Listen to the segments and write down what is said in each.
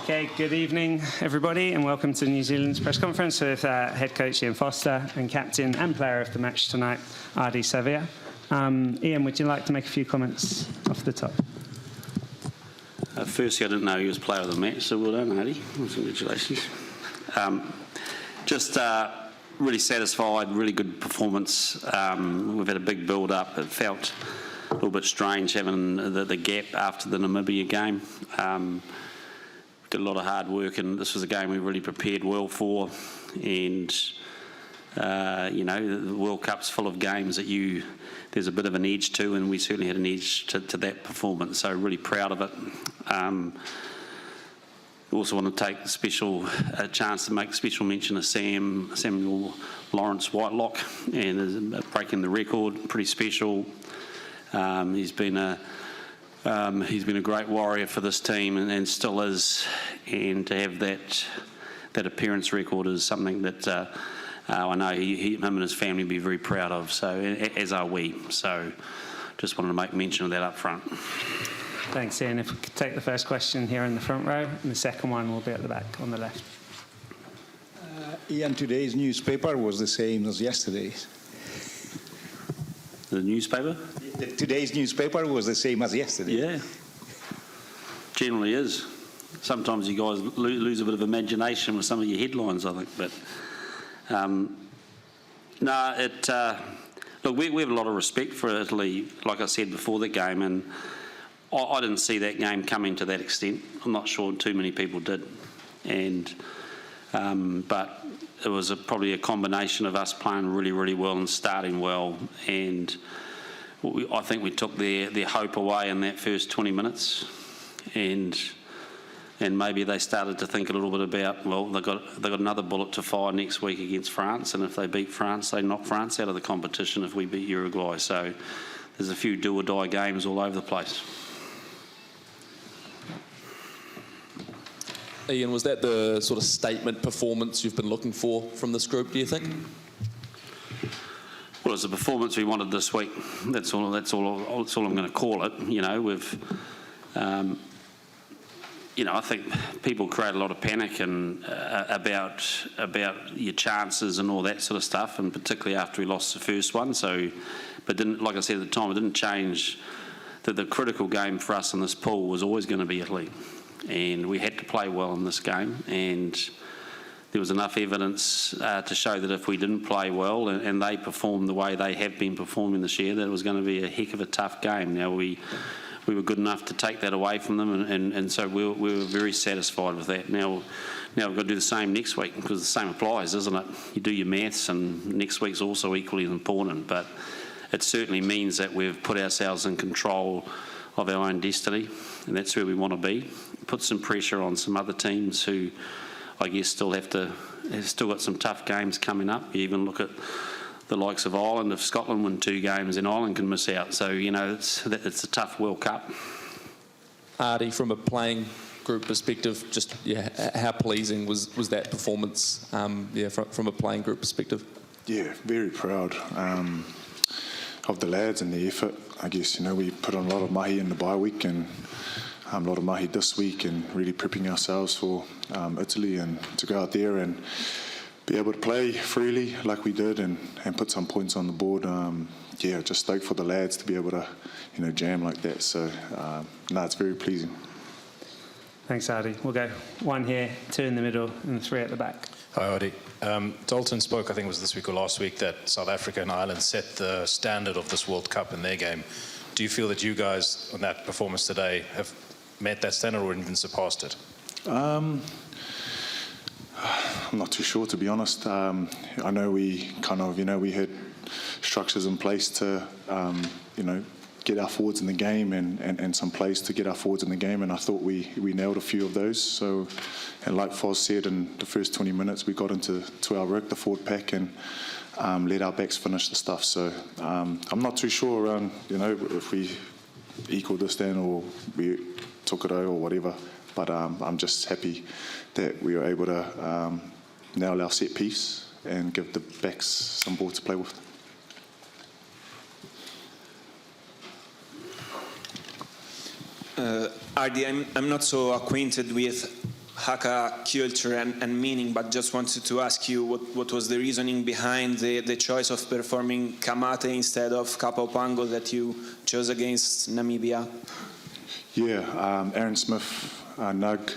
Okay, good evening, everybody, and welcome to New Zealand's press conference with head coach Ian Foster and captain and player of the match tonight, RD Savia. Ian, would you like to make a few comments off the top? Firstly, I didn't know he was player of the match, so well done, Ardy. Congratulations. Really satisfied, really good performance. We've had a big build-up. It felt a little bit strange having the gap after the Namibia game. Did a lot of hard work, and this was a game we really prepared well for. And the World Cup's full of games that there's a bit of an edge to, and we certainly had an edge to that performance. So really proud of it. Also want to take a chance to make special mention of Samuel Lawrence Whitelock, and breaking the record, pretty special. He's been a great warrior for this team and still is, and to have that appearance record is something that I know him and his family will be very proud of, so as are we. So just wanted to make mention of that up front. Thanks, Ian. If we could take the first question here in the front row, and the second one will be at the back on the left. Ian, today's newspaper was the same as yesterday's. The newspaper? Today's newspaper was the same as yesterday. Yeah, generally is. Sometimes you guys lose a bit of imagination with some of your headlines, I think. But look, we have a lot of respect for Italy, like I said before the game, and I didn't see that game coming to that extent. I'm not sure too many people did, and but it was probably a combination of us playing really, really well and starting well, and I think we took their hope away in that first 20 minutes, and maybe they started to think a little bit about, well, they've got another bullet to fire next week against France, and if they beat France, they knock France out of the competition if we beat Uruguay. So there's a few do-or-die games all over the place. Ian, was that the sort of statement performance you've been looking for from this group, do you think? Well, it's a performance we wanted this week. That's all I'm going to call it. I think people create a lot of panic and about your chances and all that sort of stuff, and particularly after we lost the first one. But like I said at the time, it didn't change that the critical game for us in this pool was always going to be Italy, and we had to play well in this game, and there was enough evidence to show that if we didn't play well and they performed the way they have been performing this year, that it was going to be a heck of a tough game. Now, we were good enough to take that away from them, and so we were very satisfied with that. Now we've got to do the same next week, because the same applies, isn't it? You do your maths, and next week's also equally important, but it certainly means that we've put ourselves in control of our own destiny, and that's where we want to be. Put some pressure on some other teams who, I guess, still got some tough games coming up. You even look at the likes of Ireland. If Scotland win 2 games, then Ireland can miss out. So, it's a tough World Cup. Ardy, from a playing group perspective, how pleasing was that performance, from a playing group perspective? Yeah, very proud of the lads and the effort. I guess, we put on a lot of mahi in the bye week, and a lot of mahi this week, and really prepping ourselves for Italy, and to go out there and be able to play freely like we did, and put some points on the board. Just stoked for the lads to be able to jam like that. So it's very pleasing. Thanks, Ardy. We'll go 1 here, 2 in the middle, and 3 at the back. Hi, Ardy. Dalton spoke, I think it was this week or last week, that South Africa and Ireland set the standard of this World Cup in their game. Do you feel that you guys, on that performance today, have met that standard or even surpassed it? I'm not too sure, to be honest. I know we we had structures in place to, get our forwards in the game, and some plays to get our forwards in the game, and I thought we nailed a few of those. So, and like Foz said, in the first 20 minutes, we got into our work, the forward pack, and let our backs finish the stuff. So I'm not too sure around, if we equaled this then or we took it out or whatever. But I'm just happy that we were able to nail our set piece and give the backs some ball to play with. RD, I'm not so acquainted with Haka culture and meaning, but just wanted to ask you what was the reasoning behind the choice of performing Kamate instead of Kapaopango that you chose against Namibia? Yeah, Aaron Smith, Nug,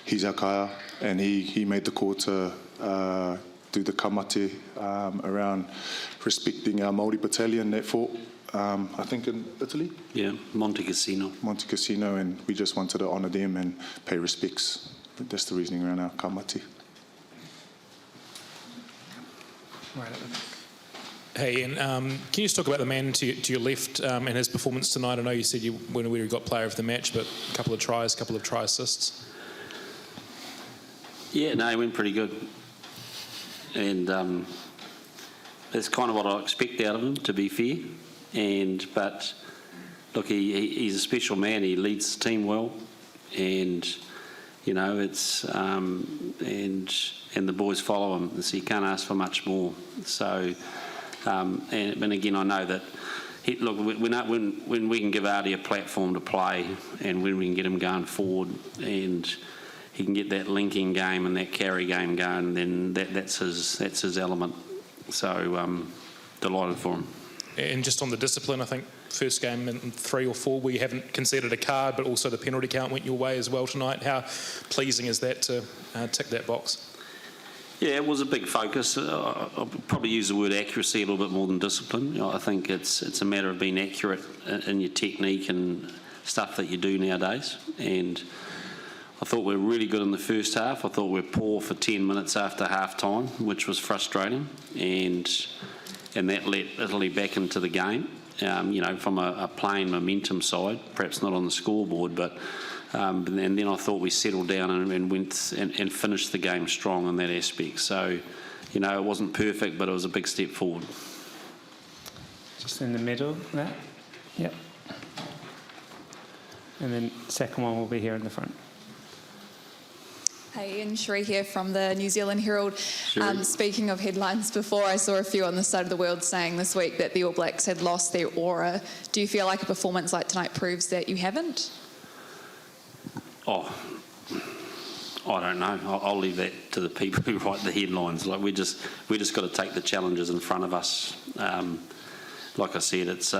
he's Haka, and he made the call to do the kamate around respecting our Māori battalion that fought, I think in Italy? Yeah, Monte Cassino. Monte Cassino, and we just wanted to honour them and pay respects. That's the reasoning around our kamate. Right at the back. Hey, Ian, can you just talk about the man to your left and his performance tonight? I know you said when we got player of the match, but a couple of tries, a couple of try assists. Yeah, no, he went pretty good. And that's kind of what I expect out of him, to be fair. But look, he's a special man. He leads the team well, and you know it's and the boys follow him, so you can't ask for much more. So, and again, I know that. Look, when we can give Artie a platform to play, and when we can get him going forward, and he can get that linking game and that carry game going, then that's his element. So delighted for him. And just on the discipline, I think first game in 3 or 4 where you haven't conceded a card, but also the penalty count went your way as well tonight. How pleasing is that to tick that box? Yeah, it was a big focus. I'll probably use the word accuracy a little bit more than discipline. You know, I think it's a matter of being accurate in your technique and stuff that you do nowadays. And I thought we were really good in the first half. I thought we were poor for 10 minutes after half time, which was frustrating. And that let Italy back into the game, you know, from a playing momentum side, perhaps not on the scoreboard, but and then I thought we settled down and went and finished the game strong in that aspect. So, you know, it wasn't perfect, but it was a big step forward. Just in the middle there. Yep. And then second one will be here in the front. Hey, Ian, Sheree here from the New Zealand Herald. Speaking of headlines before, I saw a few on this side of the world saying this week that the All Blacks had lost their aura. Do you feel like a performance like tonight proves that you haven't? Oh, I don't know. I'll leave that to the people who write the headlines. Like we just got to take the challenges in front of us. Like I said, it's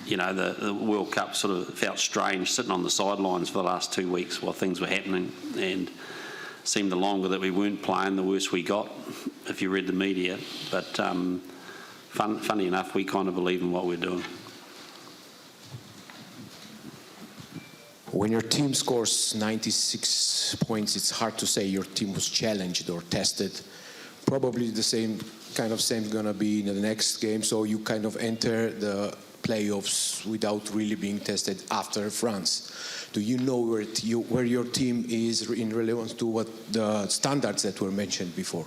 you know, the World Cup sort of felt strange sitting on the sidelines for the last 2 weeks while things were happening, and seemed the longer that we weren't playing, the worse we got, if you read the media. But funny enough, we kind of believe in what we're doing. When your team scores 96 points, it's hard to say your team was challenged or tested. Probably the same going to be in the next game, so you kind of enter the playoffs without really being tested after France. Do you know where your team is in relevance to what the standards that were mentioned before?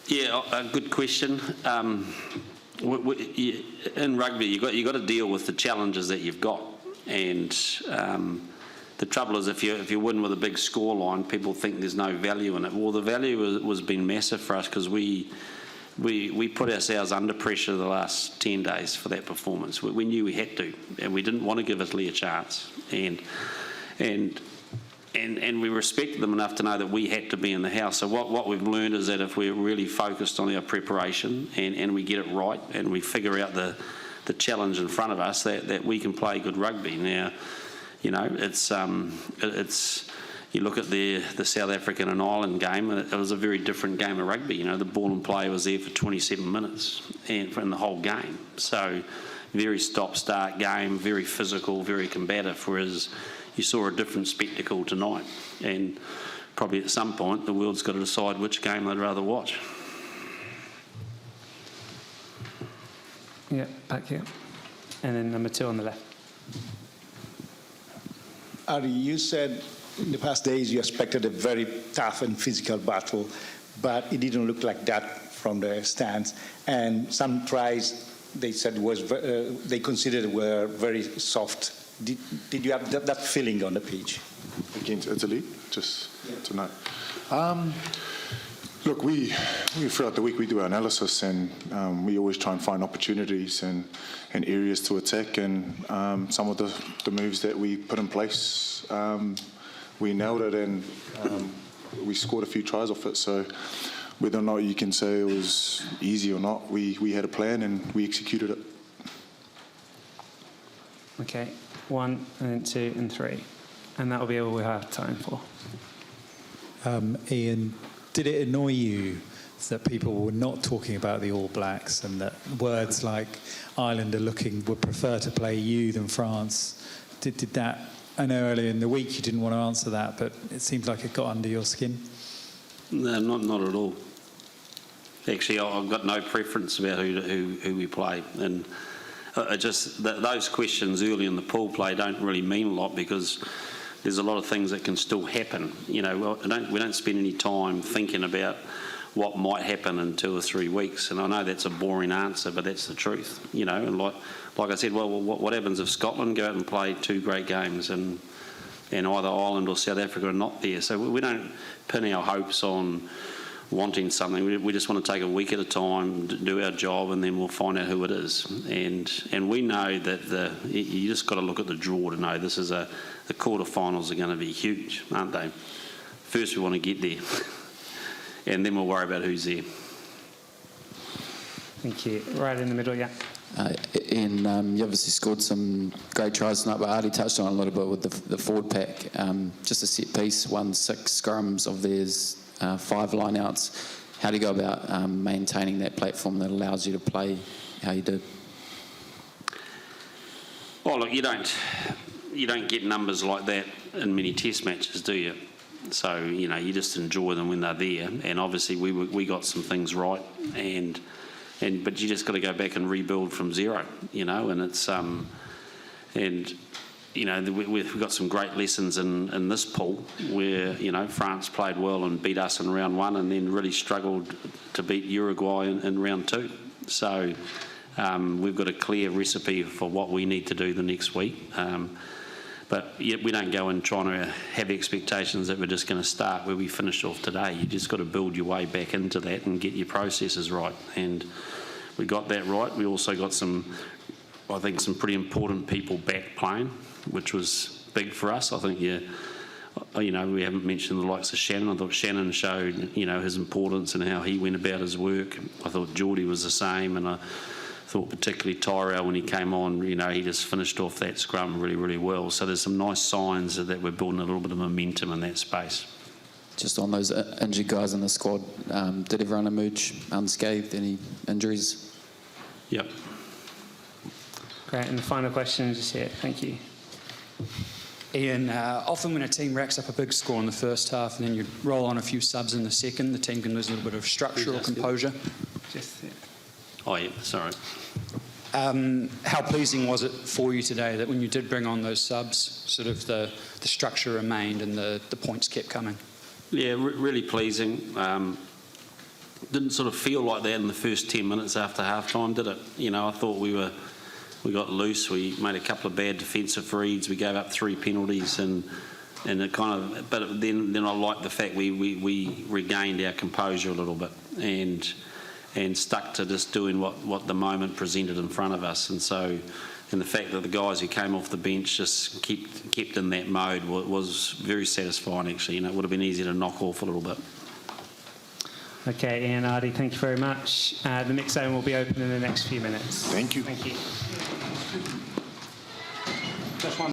Yeah, a good question. In rugby, you got to deal with the challenges that you've got, and the trouble is if you win with a big scoreline, people think there's no value in it. Well, the value was been massive for us because we put ourselves under pressure the last 10 days for that performance. We knew we had to, and we didn't want to give Italy a chance, and we respected them enough to know that we had to be in the house. So what we've learned is that if we're really focused on our preparation and we get it right and we figure out the challenge in front of us, that we can play good rugby. Now, you know, it's you look at the South African and Ireland game, and it was a very different game of rugby. You know, the ball and play was there for 27 minutes and in the whole game. So very stop-start game, very physical, very combative, whereas you saw a different spectacle tonight. And probably at some point the world's got to decide which game they'd rather watch. Yeah, back here. And then number 2 on the left. Ari, you said in the past days you expected a very tough and physical battle, but it didn't look like that from the stands. And some tries they said they considered were very soft. Did you have that feeling on the pitch? Against Italy, just tonight. Look, we throughout the week we do our analysis, and we always try and find opportunities and areas to attack. And some of the moves that we put in place, we nailed it, and we scored a few tries off it. So whether or not you can say it was easy or not, we had a plan and we executed it. Okay, 1 and then 2 and 3. And that'll be all we have time for. Ian, did it annoy you that people were not talking about the All Blacks and that words like Ireland would prefer to play you than France? Did that, I know earlier in the week you didn't want to answer that, but it seems like it got under your skin. No, not at all. Actually, I've got no preference about who we play, and those questions early in the pool play don't really mean a lot because there's a lot of things that can still happen. You know, we don't spend any time thinking about what might happen in 2 or 3 weeks, and I know that's a boring answer, but that's the truth. You know, and like I said, well, what happens if Scotland go out and play 2 great games and either Ireland or South Africa are not there? So we don't pin our hopes on wanting something. We just want to take a week at a time, do our job, and then we'll find out who it is. And we know that you just got to look at the draw to know this is the quarterfinals are going to be huge, aren't they? First we want to get there, and then we'll worry about who's there. Thank you. Right in the middle, yeah. Ian, you obviously scored some great tries tonight, but Artie touched on it a little bit with the forward pack. Just a set piece, won 6 scrums of theirs, 5 line-outs. How do you go about maintaining that platform that allows you to play how you did? Well, look, you don't get numbers like that in many Test matches, do you? So you know, you just enjoy them when they're there. And obviously, we got some things right, but you just got to go back and rebuild from zero, you know. And it's and you know, we've got some great lessons in this pool where, you know, France played well and beat us in round 1 and then really struggled to beat Uruguay in round 2. So we've got a clear recipe for what we need to do the next week. But yet we don't go in trying to have expectations that we're just going to start where we finished off today. You just got to build your way back into that and get your processes right. And we got that right. We also got some pretty important people back playing, which was big for us. I think, you know, we haven't mentioned the likes of Shannon. I thought Shannon showed, you know, his importance and how he went about his work. I thought Geordie was the same, and I thought particularly Tyrell, when he came on, you know, he just finished off that scrum really, really well. So there's some nice signs that we're building a little bit of momentum in that space. Just on those injured guys in the squad, did everyone emerge unscathed? Any injuries? Yep. Great. And the final question is just here. Thank you. Ian, often when a team racks up a big score in the first half and then you roll on a few subs in the second, the team can lose a little bit of structure or composure. Just here. Oh, yeah, sorry. How pleasing was it for you today that when you did bring on those subs, sort of the structure remained and the points kept coming? Yeah, really pleasing. Didn't sort of feel like that in the first 10 minutes after half-time, did it? You know, I thought we got loose. We made a couple of bad defensive reads. We gave up 3 penalties, and it kind of. But then I liked the fact we regained our composure a little bit and stuck to just doing what the moment presented in front of us. And so, and the fact that the guys who came off the bench just kept in that mode was very satisfying. Actually, you know, it would have been easy to knock off a little bit. Okay, Ian, Artie, thank you very much. The mix zone will be open in the next few minutes. Thank you. Thank you. Just one.